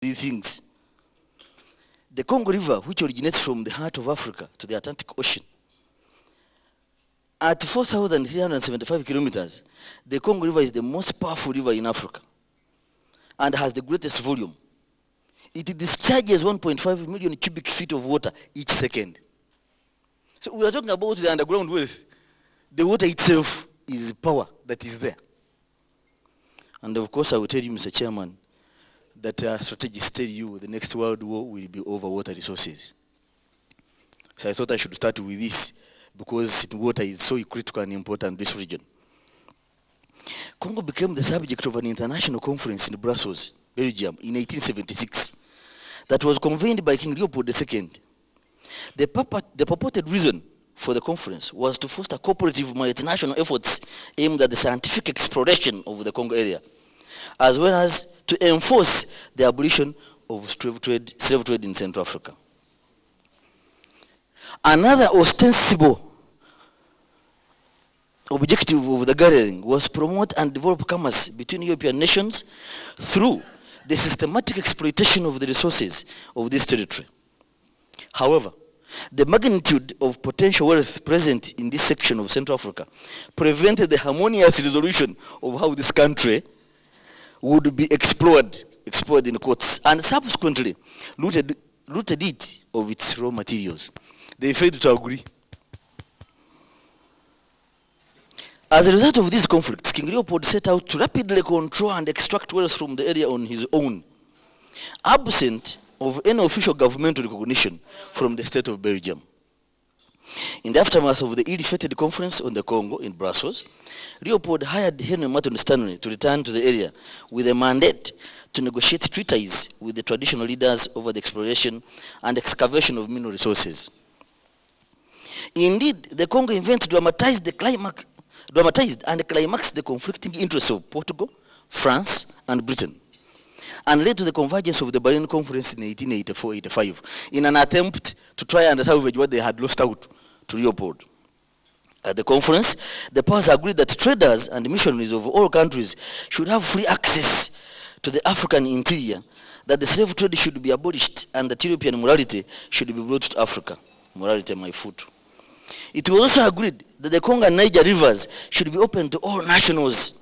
these things. The Congo River, which originates from the heart of Africa to the Atlantic Ocean, at 4,375 kilometers, the Congo River is the most powerful river in Africa and has the greatest volume. It discharges 1.5 million cubic feet of water each second. So we are talking about the underground wealth. The water itself is power that is there. And of course, I will tell you, Mr. Chairman, that strategists tell you the next world war will be over water resources. So I thought I should start with this because water is so critical and important in this region. Congo became the subject of an international conference in Brussels, Belgium, in 1876 that was convened by King Leopold II. The purported reason for the conference was to foster cooperative multinational efforts aimed at the scientific exploration of the Congo area, as well as to enforce the abolition of slave trade in Central Africa. Another ostensible objective of the gathering was to promote and develop commerce between European nations through the systematic exploitation of the resources of this territory. However, the magnitude of potential wealth present in this section of Central Africa prevented the harmonious resolution of how this country would be explored in quotes, and subsequently looted it of its raw materials. They failed to agree. As a result of these conflicts, King Leopold set out to rapidly control and extract wealth from the area on his own, absent of any official governmental recognition from the state of Belgium. In the aftermath of the ill-fated conference on the Congo in Brussels, Leopold hired Henry Martin Stanley to return to the area with a mandate to negotiate treaties with the traditional leaders over the exploration and excavation of mineral resources. Indeed, the Congo event dramatized and climaxed the conflicting interests of Portugal, France, and Britain, and led to the convergence of the Berlin Conference in 1884-85 in an attempt to try and salvage what they had lost out to Leopold. At the conference, the powers agreed that traders and missionaries of all countries should have free access to the African interior, that the slave trade should be abolished, and that European morality should be brought to Africa. Morality, my foot. It was also agreed that the Congo and Niger rivers should be open to all nationals.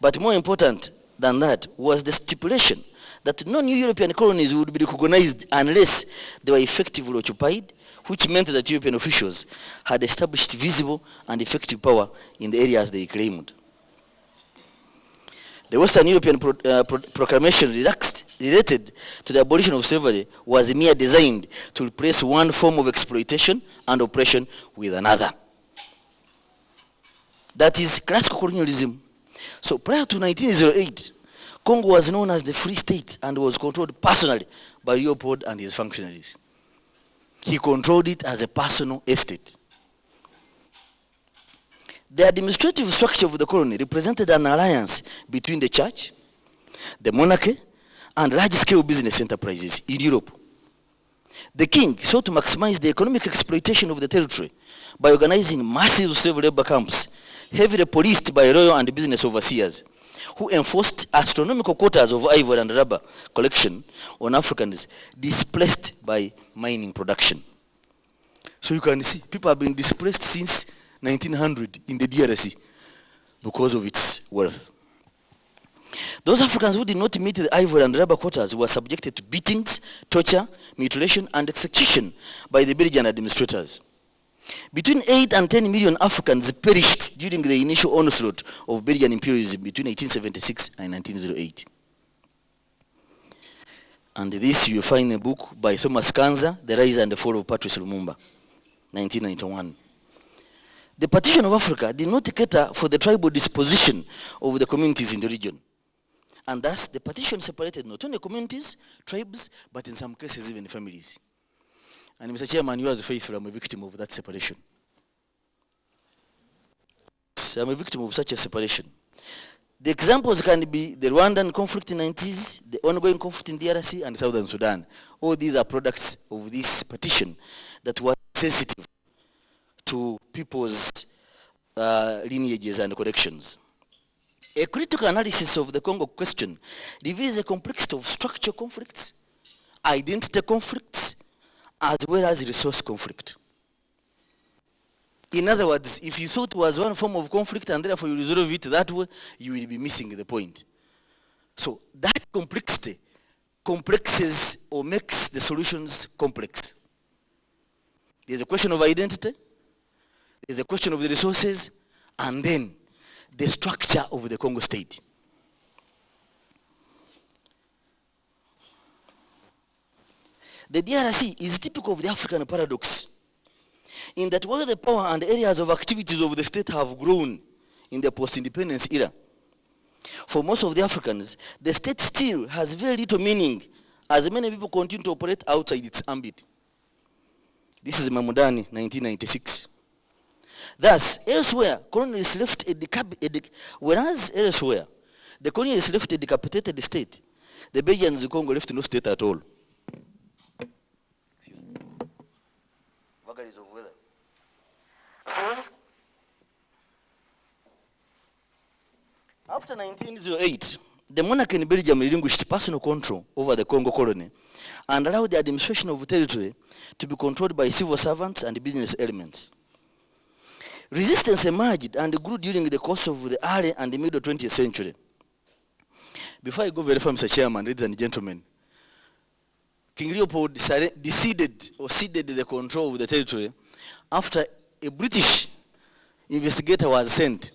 But more important than that was the stipulation that no new European colonies would be recognized unless they were effectively occupied, which meant that European officials had established visible and effective power in the areas they claimed. The Western European proclamation related to the abolition of slavery was mere designed to replace one form of exploitation and oppression with another. That is classical colonialism. So prior to 1908, Congo was known as the Free State and was controlled personally by Leopold and his functionaries. He controlled it as a personal estate. The administrative structure of the colony represented an alliance between the church, the monarchy, and large-scale business enterprises in Europe. The king sought to maximize the economic exploitation of the territory by organizing massive slave labor camps, heavily policed by royal and business overseers, who enforced astronomical quotas of ivory and rubber collection on Africans displaced by mining production. So you can see, people have been displaced since 1900 in the DRC because of its wealth. Those Africans who did not meet the ivory and rubber quotas were subjected to beatings, torture, mutilation, and execution by the Belgian administrators. Between 8 and 10 million Africans perished during the initial onslaught of Belgian imperialism between 1876 and 1908. And this you find in a book by Thomas Kanza, The Rise and the Fall of Patrice Lumumba, 1991. The partition of Africa did not cater for the tribal disposition of the communities in the region. And thus, the partition separated not only communities, tribes, but in some cases even families. And Mr. Chairman, you as faithful, I'm a victim of that separation. I'm a victim of such a separation. The examples can be the Rwandan conflict in the 90s, the ongoing conflict in DRC and Southern Sudan. All these are products of this partition that was sensitive to people's lineages and connections. A critical analysis of the Congo question reveals a complexity of structural conflicts, identity conflicts, as well as resource conflict. In other words, if you thought it was one form of conflict and therefore you resolve it that way, you will be missing the point. So that complexity complexes or makes the solutions complex. There's a question of identity, there's a question of the resources, and then the structure of the Congo state. The DRC is typical of the African paradox, in that while the power and areas of activities of the state have grown in the post-independence era, for most of the Africans, the state still has very little meaning, as many people continue to operate outside its ambit. This is Mamudani, 1996. Thus, elsewhere, colonialists left whereas elsewhere, the colonialists left a decapitated state, the Belgians in Congo left no state at all. Vagaries of weather. After 1908, the monarch in Belgium relinquished personal control over the Congo colony and allowed the administration of the territory to be controlled by civil servants and business elements. Resistance emerged and grew during the course of the early and the middle 20th century. Before I go very far, Mr. Chairman, ladies and gentlemen, King Leopold ceded the control of the territory after a British investigator was sent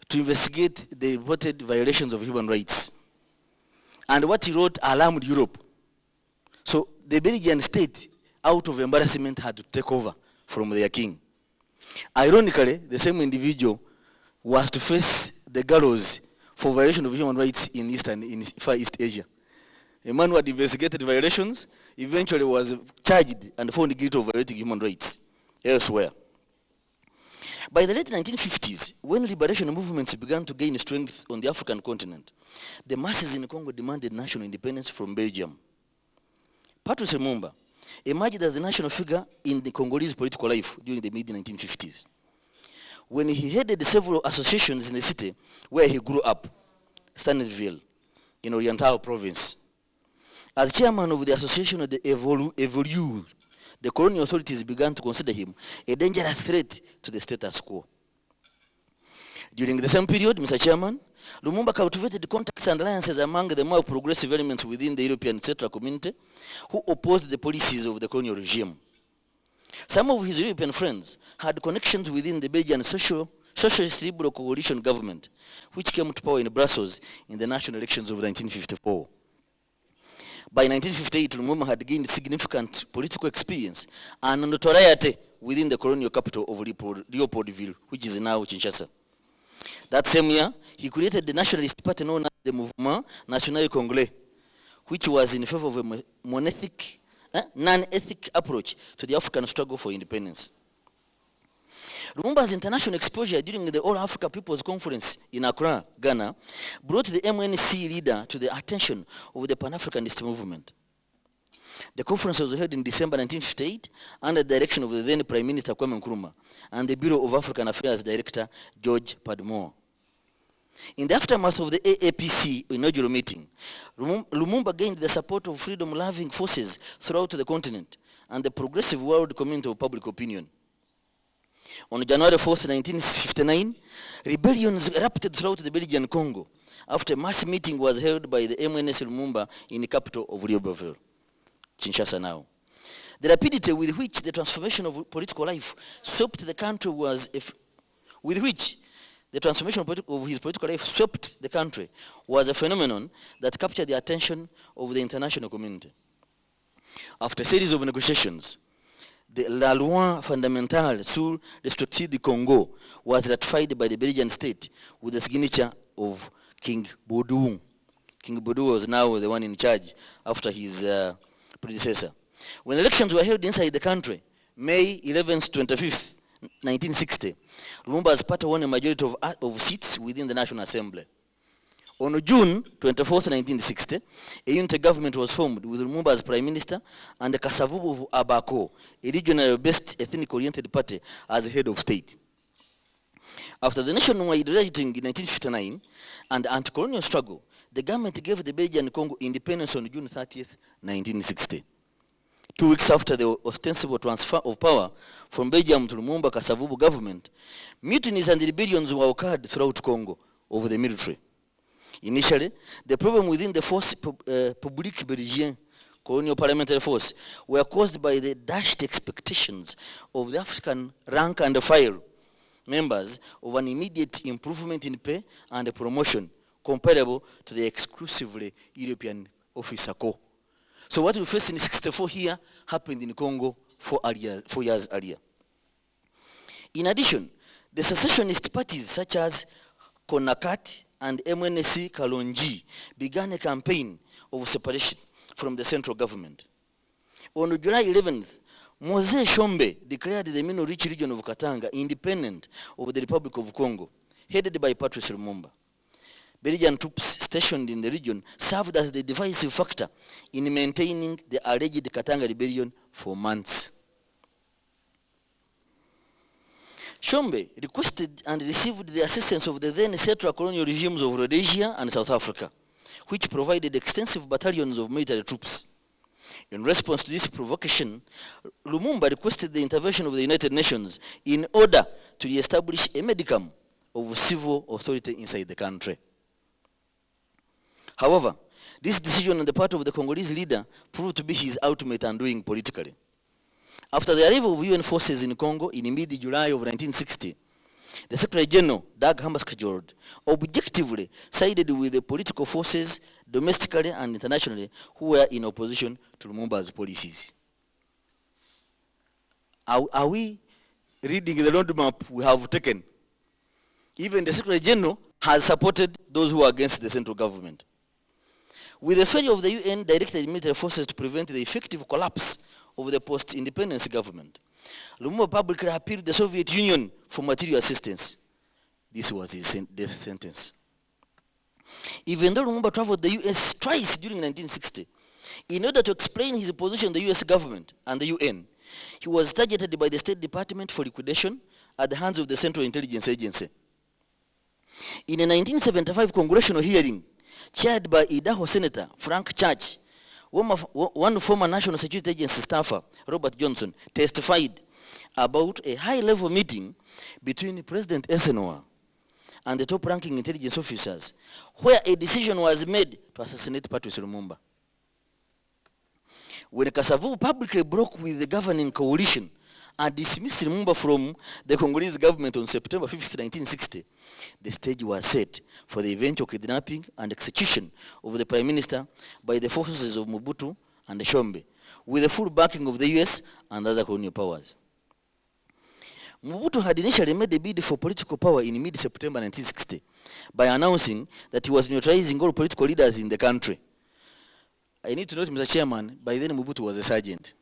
to investigate the reported violations of human rights. And what he wrote alarmed Europe. So the Belgian state, out of embarrassment, had to take over from their king. Ironically, the same individual was to face the gallows for violation of human rights in Far East Asia. A man who had investigated violations eventually was charged and found guilty of violating human rights elsewhere. By the late 1950s, when liberation movements began to gain strength on the African continent, the masses in Congo demanded national independence from Belgium. Patrice Lumumba emerged as the national figure in the Congolese political life during the mid-1950s, when he headed several associations in the city where he grew up, Stanleyville, in Oriental province. As chairman of the association of the Evolue, the colonial authorities began to consider him a dangerous threat to the status quo. During the same period, Mr. Chairman, Lumumba cultivated contacts and alliances among the more progressive elements within the European settler community who opposed the policies of the colonial regime. Some of his European friends had connections within the Belgian Socialist Liberal Coalition government, which came to power in Brussels in the national elections of 1954. By 1958, Lumumba had gained significant political experience and notoriety within the colonial capital of Leopoldville, which is now Kinshasa. That same year, he created the nationalist party known as the Mouvement National Congolais, which was in favor of a non-ethic approach to the African struggle for independence. Lumumba's international exposure during the All Africa People's Conference in Accra, Ghana, brought the MNC leader to the attention of the Pan-Africanist movement. The conference was held in December 1958 under the direction of the then Prime Minister Kwame Nkrumah and the Bureau of African Affairs Director George Padmore. In the aftermath of the AAPC inaugural meeting, Lumumba gained the support of freedom-loving forces throughout the continent and the progressive world community of public opinion. On January 4th, 1959, rebellions erupted throughout the Belgian Congo after a mass meeting was held by the MNS Lumumba in the capital of Libreville, Kinshasa now. The rapidity with which the transformation of political life swept the country was a phenomenon that captured the attention of the international community. After a series of negotiations, the La Loi Fondamentale sur le Statut du Congo was ratified by the Belgian state with the signature of King Baudouin. King Baudouin was now the one in charge after his predecessor. When elections were held inside the country, May 11th to 25th, 1960, Lumumba's party won a majority of seats within the National Assembly. On June 24th, 1960, a unity government was formed with Lumumba as Prime Minister and Kasavubu Abako, a regional-based ethnic-oriented party, as head of state. After the nationwide rioting in 1959 and anti-colonial struggle, the government gave the Belgian Congo independence on June 30th, 1960. 2 weeks after the ostensible transfer of power from Belgium to Lumumba Kasavubu government, mutinies and rebellions were occurred throughout Congo over the military. Initially, the problem within the Force Publique Belgienne, colonial parliamentary force, were caused by the dashed expectations of the African rank and file members of an immediate improvement in pay and promotion comparable to the exclusively European officer corps. So what we faced in 64 here happened in Congo 4 years earlier. In addition, the secessionist parties such as CONACAT and MNC Kalonji began a campaign of separation from the central government. On July 11th, Mose Shombe declared the Mino-Rich region of Katanga independent of the Republic of Congo, headed by Patrice Lumumba. Belgian troops stationed in the region served as the divisive factor in maintaining the alleged Katanga rebellion for months. Shombe requested and received the assistance of the then settler colonial regimes of Rhodesia and South Africa, which provided extensive battalions of military troops. In response to this provocation, Lumumba requested the intervention of the United Nations in order to establish a modicum of civil authority inside the country. However, this decision on the part of the Congolese leader proved to be his ultimate undoing politically. After the arrival of UN forces in Congo in mid-July of 1960, the Secretary General, Dag Hammarskjöld, objectively sided with the political forces domestically and internationally who were in opposition to Lumumba's policies. Are we reading the roadmap we have taken? Even the Secretary General has supported those who are against the central government. With the failure of the UN directed military forces to prevent the effective collapse of the post-independence government, Lumumba publicly appealed to the Soviet Union for material assistance. This was his death sentence. Even though Lumumba traveled the US twice during 1960, in order to explain his position to the US government and the UN, he was targeted by the State Department for liquidation at the hands of the Central Intelligence Agency. In a 1975 congressional hearing, chaired by Idaho Senator Frank Church, one former National Security Agency staffer, Robert Johnson, testified about a high-level meeting between President Eisenhower and the top-ranking intelligence officers, where a decision was made to assassinate Patrice Lumumba. When Kasavubu publicly broke with the governing coalition and dismissed Lumumba from the Congolese government on September 5, 1960, the stage was set for the eventual kidnapping and execution of the Prime Minister by the forces of Mobutu and Shombe, with the full backing of the US and other colonial powers. Mobutu had initially made a bid for political power in mid-September 1960 by announcing that he was neutralizing all political leaders in the country. I need to note, Mr. Chairman, by then Mobutu was a sergeant.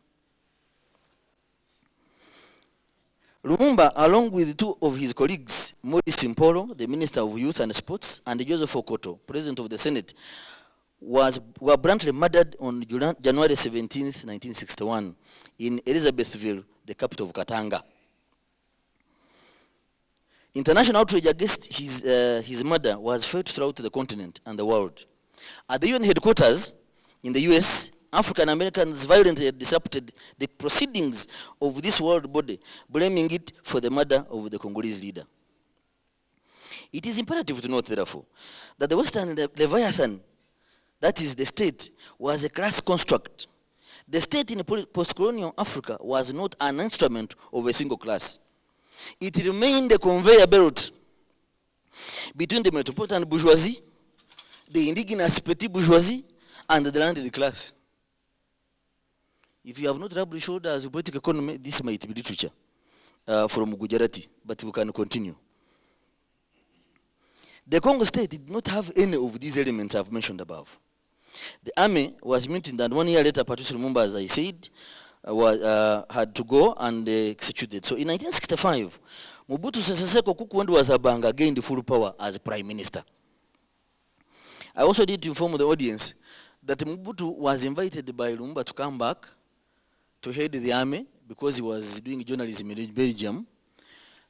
Lumumba, along with 2 of his colleagues, Maurice Simpolo, the Minister of Youth and Sports, and Joseph Okoto, President of the Senate, were brutally murdered on January 17, 1961, in Elizabethville, the capital of Katanga. International outrage against his murder was felt throughout the continent and the world. At the UN headquarters in the US, African Americans violently disrupted the proceedings of this world body, blaming it for the murder of the Congolese leader. It is imperative to note, therefore, that the Western Leviathan, that is the state, was a class construct. The state in post-colonial Africa was not an instrument of a single class. It remained a conveyor belt between the metropolitan bourgeoisie, the indigenous petit bourgeoisie, and the landed class. If you have not rubbed shoulders with political economy, this might be literature from Gujarati, but we can continue. The Congo state did not have any of these elements I've mentioned above. The army was mutinied, and 1 year later, Patrice Lumumba, as I said, had to go and executed. So in 1965, Mobutu Sese Seko Kuku Wazabanga gained full power as prime minister. I also need to inform the audience that Mobutu was invited by Lumumba to come back to head the army because he was doing journalism in Belgium.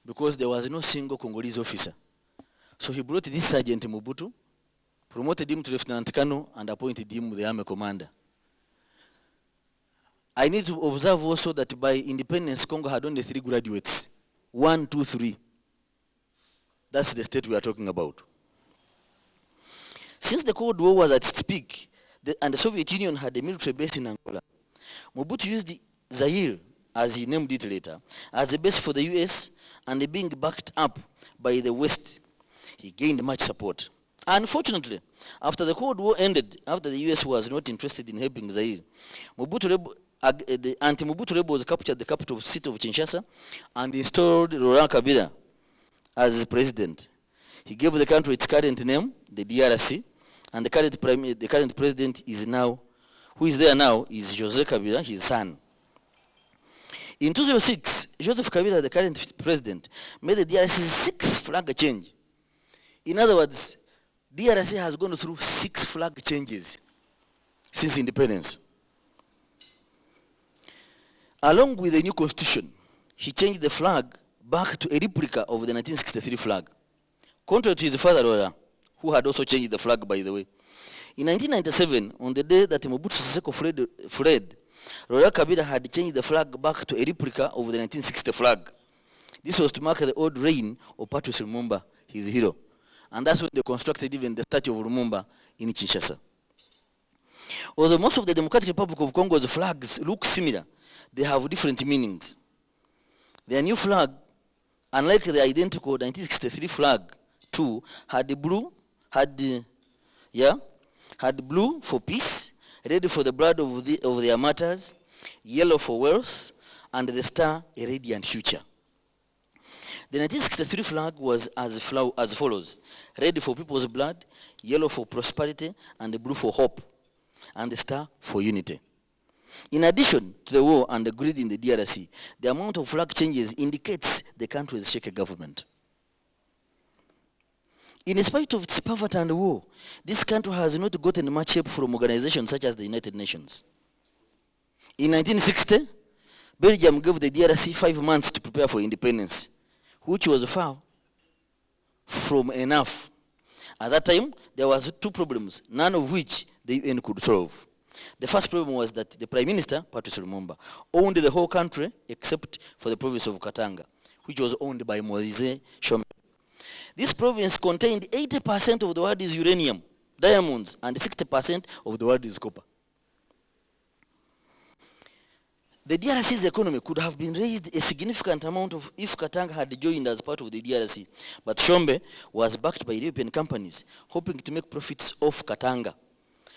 because there was no single Congolese officer. So he brought this Sergeant Mobutu, promoted him to Lieutenant Colonel, and appointed him the army commander. I need to observe also that by independence, Congo had only 3 graduates. 1, 2, 3. That's the state we are talking about. Since the Cold War was at its peak, and the Soviet Union had a military base in Angola, Mobutu used Zaire, as he named it later, as a base for the US, and being backed up by the West, he gained much support. Unfortunately, after the Cold War ended, after the US was not interested in helping Zaire, the anti-Mobutu rebels captured the capital city of Kinshasa and installed Laurent Kabila as president. He gave the country its current name, the DRC, and the current president is now, who is there now, is Joseph Kabila, his son. In 2006, Joseph Kabila, the current president, made the DRC's 6th flag change. In other words, DRC has gone through 6 flag changes since independence. Along with the new constitution, he changed the flag back to a replica of the 1963 flag, contrary to his father, Laurent, who had also changed the flag, by the way. In 1997, on the day that Mobutu Sese Seko fled, Laurent Kabila had changed the flag back to a replica of the 1960 flag. This was to mark the old reign of Patrice Lumumba, his hero. And that's when they constructed even the statue of Lumumba in Kinshasa. Although most of the Democratic Republic of Congo's flags look similar, they have different meanings. Their new flag, unlike the identical 1963 flag, too, had blue for peace, red for the blood of their martyrs, yellow for wealth, and the star a radiant future. The 1963 flag was as follows: red for people's blood, yellow for prosperity, and blue for hope, and the star for unity. In addition to the war and the greed in the DRC, the amount of flag changes indicates the country's shaky government. In spite of its poverty and war, this country has not gotten much help from organizations such as the United Nations. In 1960, Belgium gave the DRC 5 months to prepare for independence, which was far from enough. At that time, there was 2 problems, none of which the UN could solve. The first problem was that the Prime Minister, Patrice Lumumba, owned the whole country except for the province of Katanga, which was owned by Moise Chombe. This province contained 80% of the world's uranium, diamonds, and 60% of the world's copper. The DRC's economy could have been raised a significant amount if Katanga had joined as part of the DRC, but Chombe was backed by European companies, hoping to make profits off Katanga.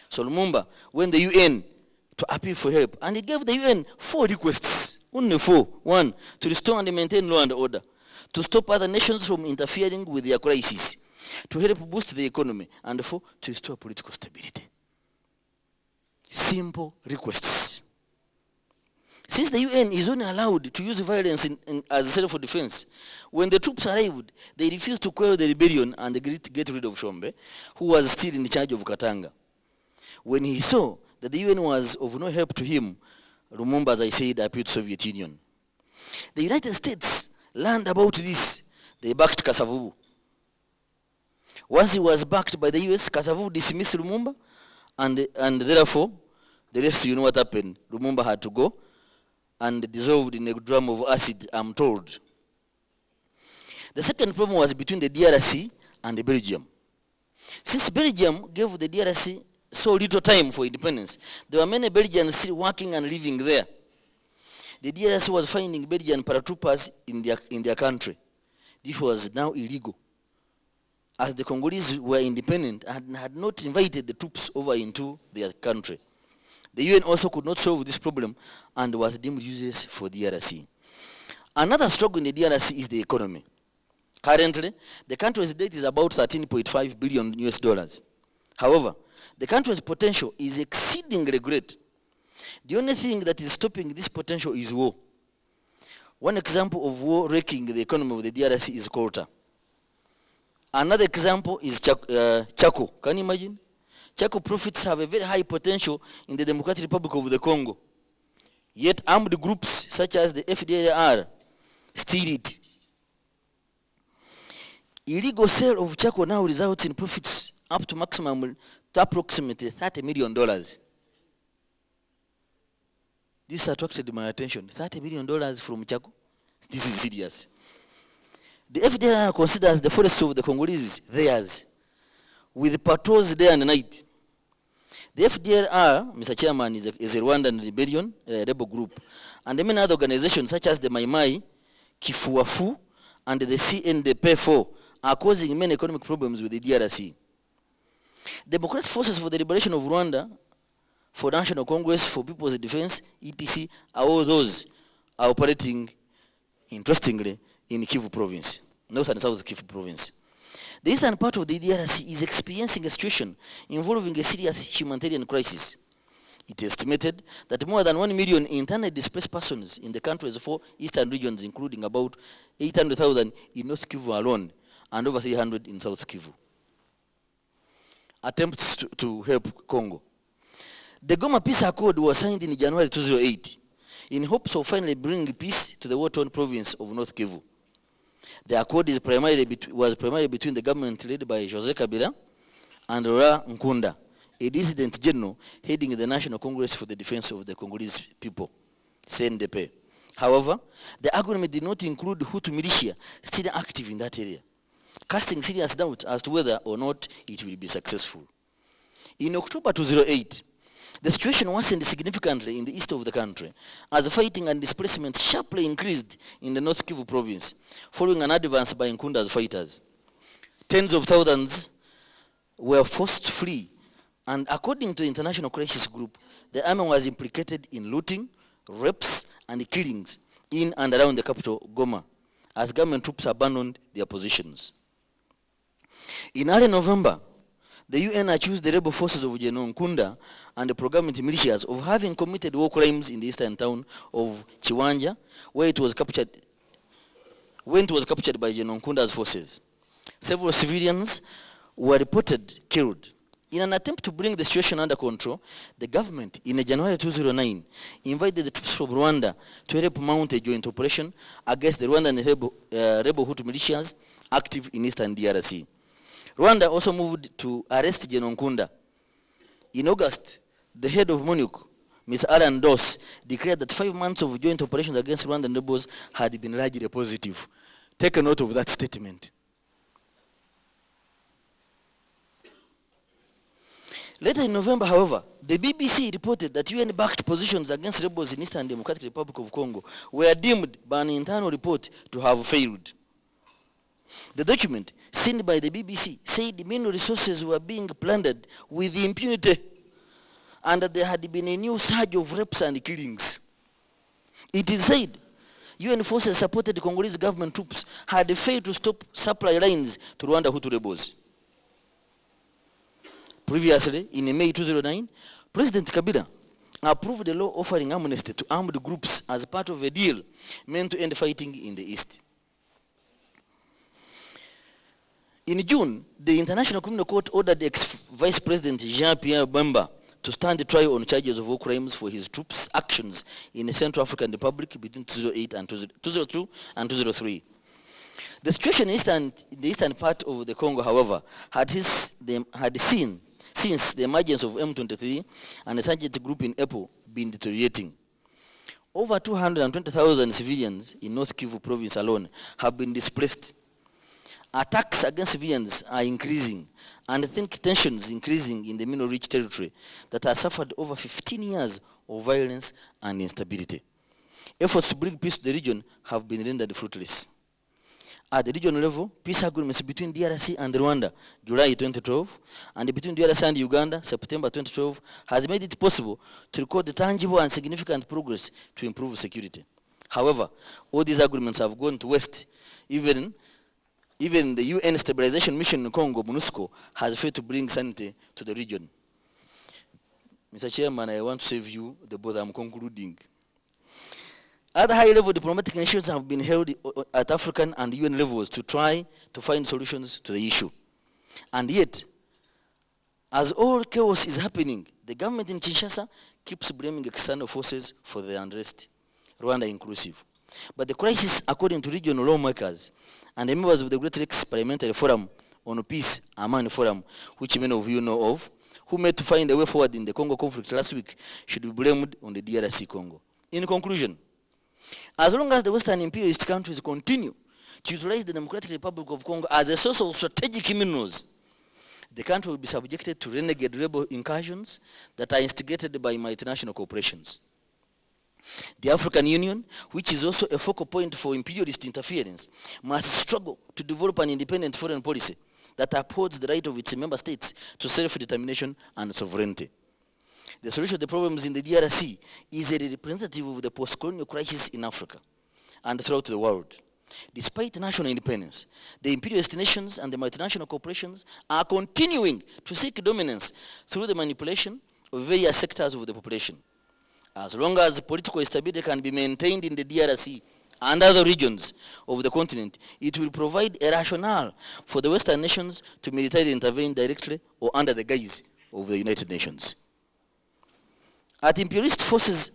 So Lumumba went the UN to appeal for help, and he gave the UN 4 requests, only 4. 1, to restore and maintain law and order, to stop other nations from interfering with their crises, to help boost the economy, and 4, to restore political stability. Simple requests. Since the UN is only allowed to use violence as self-defense, when the troops arrived, they refused to quell the rebellion and get rid of Chombe, who was still in charge of Katanga. When he saw that the UN was of no help to him, Lumumba, as I said, appealed to the Soviet Union. The United States learned about this. They backed Kasavubu. Once he was backed by the US, Kasavubu dismissed Lumumba, and therefore, the rest, you know what happened. Lumumba had to go and dissolved in a drum of acid, I'm told. The second problem was between the DRC and Belgium. Since Belgium gave the DRC so little time for independence, there were many Belgians still working and living there. The DRC was finding Belgian paratroopers in their country. This was now illegal, as the Congolese were independent and had not invited the troops over into their country. The UN also could not solve this problem and was deemed useless for DRC. Another struggle in the DRC is the economy. Currently, the country's debt is about $13.5 billion US. However, the country's potential is exceedingly great. The only thing that is stopping this potential is war. One example of war wrecking the economy of the DRC is Colta. Another example is Chaco. Can you imagine? Chaco profits have a very high potential in the Democratic Republic of the Congo. Yet armed groups such as the FDLR steal it. Illegal sale of charcoal now results in profits up to maximum to approximately $30 million. This attracted my attention. $30 million from charcoal? This is serious. The FDR considers the forests of the Congolese theirs, with patrols day and night. The FDLR, Mr. Chairman, is a Rwandan rebellion rebel group, and many other organizations such as the Mai Mai, Kifuafu, and the CNDP4 are causing many economic problems with the DRC. The Democratic Forces for the Liberation of Rwanda, for National Congress for People's Defense, etc., are all those are operating, interestingly, in Kivu province, north and south Kivu province. The eastern part of the DRC is experiencing a situation involving a serious humanitarian crisis. It is estimated that more than 1 million internally displaced persons in the country's 4 eastern regions, including about 800,000 in North Kivu alone, and over 300 in South Kivu. Attempts to help Congo. The Goma Peace Accord was signed in January 2008 in hopes of finally bringing peace to the war-torn province of North Kivu. The accord was primarily between the government led by José Kabila and Laurent Nkunda, a dissident general heading the National Congress for the Defense of the Congolese People, CNDP. However, the agreement did not include Hutu militia still active in that area, casting serious doubt as to whether or not it will be successful. In October 2008, the situation worsened significantly in the east of the country as fighting and displacement sharply increased in the North Kivu province following an advance by Nkunda's fighters. Tens of thousands were forced to flee, and according to the International Crisis Group, the army was implicated in looting, rapes, and killings in and around the capital, Goma, as government troops abandoned their positions. In early November, the UN accused the rebel forces of General Nkunda and the pro-government militias of having committed war crimes in the eastern town of Chiwanja, where it was captured by General Nkunda's forces. Several civilians were reported killed. In an attempt to bring the situation under control, the government, in January 2009, invited the troops from Rwanda to help mount a joint operation against the Rwandan rebel Hutu militias active in eastern DRC. Rwanda also moved to arrest General Nkunda. In August, the head of MONUC, Ms. Alan Doss, declared that 5 months of joint operations against Rwandan rebels had been largely positive. Take a note of that statement. Later in November, however, the BBC reported that UN-backed positions against rebels in Eastern Democratic Republic of Congo were deemed by an internal report to have failed. The document, seen by the BBC, said many resources were being plundered with impunity and that there had been a new surge of rapes and killings. It is said UN forces supported Congolese government troops had failed to stop supply lines to Rwanda Hutu rebels. Previously, in May 2009, President Kabila approved a law offering amnesty to armed groups as part of a deal meant to end fighting in the East. In June, the International Criminal Court ordered ex-Vice President Jean-Pierre Bemba to stand trial on charges of war crimes for his troops' actions in the Central African Republic between 2002 and 2003. The situation in the eastern part of the Congo, however, had seen since the emergence of M23 and the insurgent group in April been deteriorating. Over 220,000 civilians in North Kivu province alone have been displaced. Attacks against civilians are increasing, and I think tensions increasing in the Minno-rich territory that has suffered over 15 years of violence and instability. Efforts to bring peace to the region have been rendered fruitless. At the regional level, peace agreements between DRC and Rwanda, July 2012, and between DRC and Uganda, September 2012, has made it possible to record tangible and significant progress to improve security. However, all these agreements have gone to waste. Even the UN Stabilization Mission in Congo, MONUSCO, has failed to bring sanity to the region. Mr. Chairman, I want to save you the bother. I'm concluding. Other high-level diplomatic initiatives have been held at African and UN levels to try to find solutions to the issue. And yet, as all chaos is happening, the government in Kinshasa keeps blaming external forces for the unrest, Rwanda inclusive. But the crisis, according to regional lawmakers, and the members of the Great Lakes Parliamentary Forum on Peace, Amani Forum, which many of you know of, who made to find a way forward in the Congo conflict last week, should be blamed on the DRC Congo. In conclusion, as long as the Western imperialist countries continue to utilize the Democratic Republic of Congo as a source of strategic minerals, the country will be subjected to renegade rebel incursions that are instigated by multinational corporations. The African Union, which is also a focal point for imperialist interference, must struggle to develop an independent foreign policy that upholds the right of its member states to self-determination and sovereignty. The solution to the problems in the DRC is a representative of the post-colonial crisis in Africa and throughout the world. Despite national independence, the imperialist nations and the multinational corporations are continuing to seek dominance through the manipulation of various sectors of the population. As long as political stability can be maintained in the DRC and other regions of the continent, it will provide a rationale for the Western nations to militarily intervene directly or under the guise of the United Nations. Anti-imperialist forces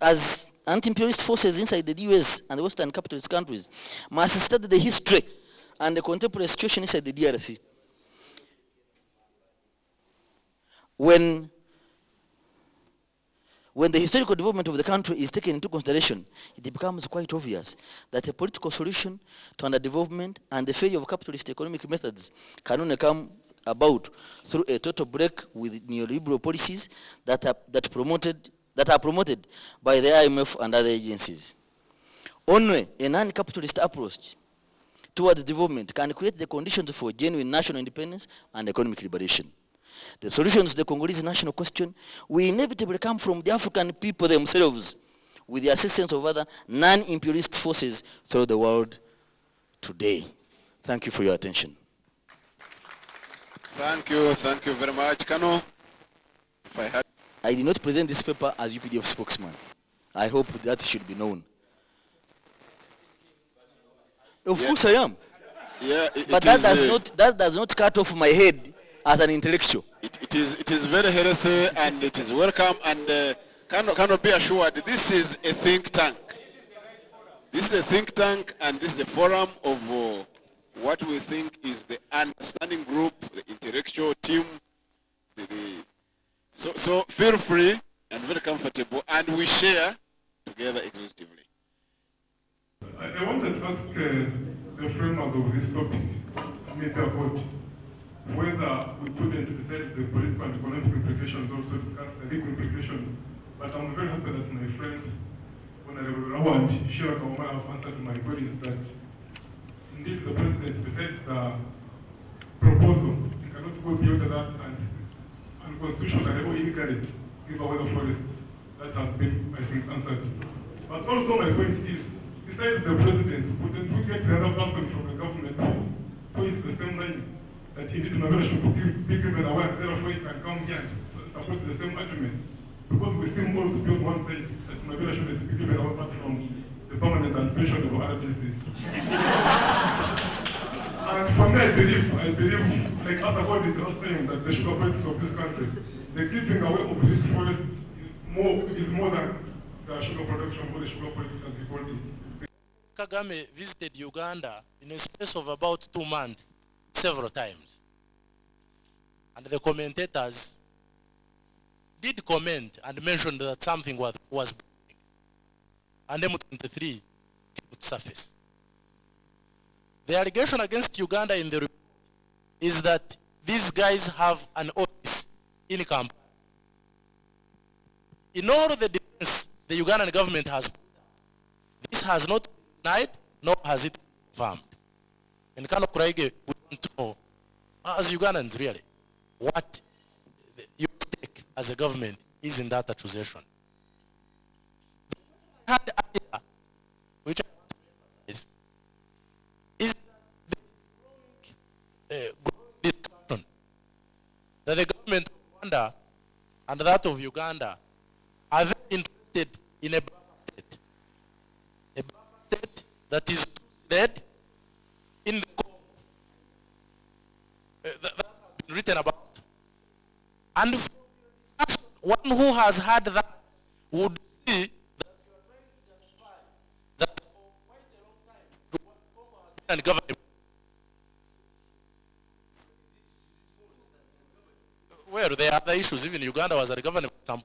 inside the US and the Western capitalist countries must study the history and the contemporary situation inside the DRC. When the historical development of the country is taken into consideration, it becomes quite obvious that a political solution to underdevelopment and the failure of capitalist economic methods can only come about through a total break with neoliberal policies that are promoted by the IMF and other agencies. Only a non-capitalist approach towards development can create the conditions for genuine national independence and economic liberation. The solutions to the Congolese national question will inevitably come from the African people themselves, with the assistance of other non-imperialist forces throughout the world today. Thank you for your attention. Thank you very much. Kano, I did not present this paper as UPDF spokesman. I hope that should be known. Of course I am. Yeah, but that does not cut off my head as an intellectual. It is very healthy and it is welcome, and cannot be assured this is a think tank. This is a think tank, and this is a forum of what we think is the understanding group, the intellectual team. So feel free and very comfortable, and we share together exhaustively. I wanted to ask the framers of this topic, Mr. Coach, whether we couldn't, besides the political and economic implications, also discuss the legal implications. But I'm very happy that my friend, Honorable Rawand Shirakawama, have answered my queries that indeed the President, besides the proposal, he cannot go beyond that and unconstitutional or illegally give away the forest. That has been, I think, answered. But also my point is, besides the President, wouldn't we get the other person from the government who is the same line? That indeed Mabela should be given aware, therefore it can come here and support the same argument. Because we seem all to be on one side, that Mabela shouldn't be given away apart from the permanent and pensionable RGCs. And for me, I believe, like other world did last time, that the sugar politics of this country, the giving away of this forest is more than the sugar production or the sugar politics as we call it. Kagame visited Uganda in a space of about 2 months. Several times. And the commentators did comment and mentioned that something was breaking. And M23 came to surface. The allegation against Uganda in the report is that these guys have an office in Kampala. In all the defense the Ugandan government has put, this has not been denied, nor has it been confirmed. In Kano Kurege, we want to know, as Ugandans really, what your stake as a government is in that accusation. The idea, which I want to emphasize, is the growing discussion that the government of Rwanda and that of Uganda are very interested in a buffer state. A buffer state that is led in the Congo. That has been written about. And one who has had that would see that you are trying to justify that for quite a long time the Congo has been governed issues, even Uganda was governed by some.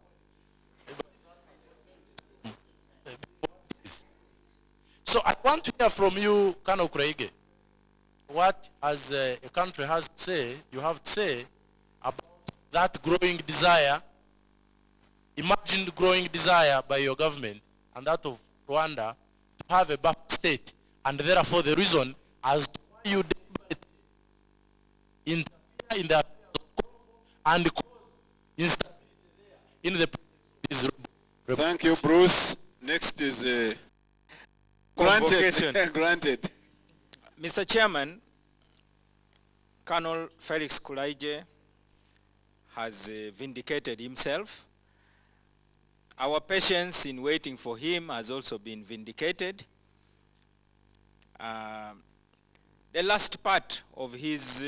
So I want to hear from you, Colonel Craig, what as a country has to say, you have to say about that growing desire, imagined growing desire by your government and that of Rwanda to have a buffer state, and therefore the reason as to why you interfere in the affairs of Congo and cause instability in the Thank you, Bruce. Next is Convocation. granted. Granted. Mr. Chairman, Colonel Felix Kulaije has vindicated himself. Our patience in waiting for him has also been vindicated. The last part of his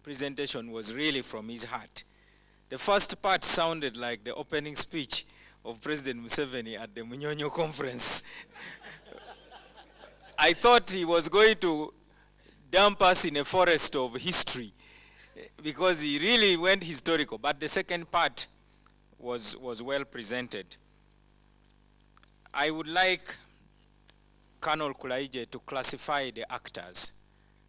presentation was really from his heart. The first part sounded like the opening speech of President Museveni at the Munyonyo conference. I thought he was going to dump us in a forest of history because he really went historical, but the second part was well presented. I would like Colonel Kulaije to classify the actors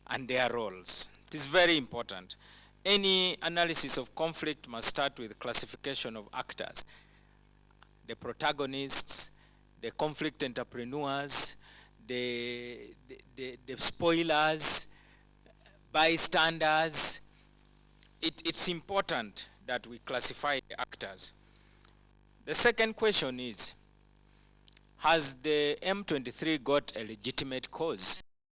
and their roles. It is very important. Any analysis of conflict must start with classification of actors. The protagonists, the conflict entrepreneurs, the spoilers, bystanders. It's important that we classify the actors. The second question is, has the M23 got a legitimate cause?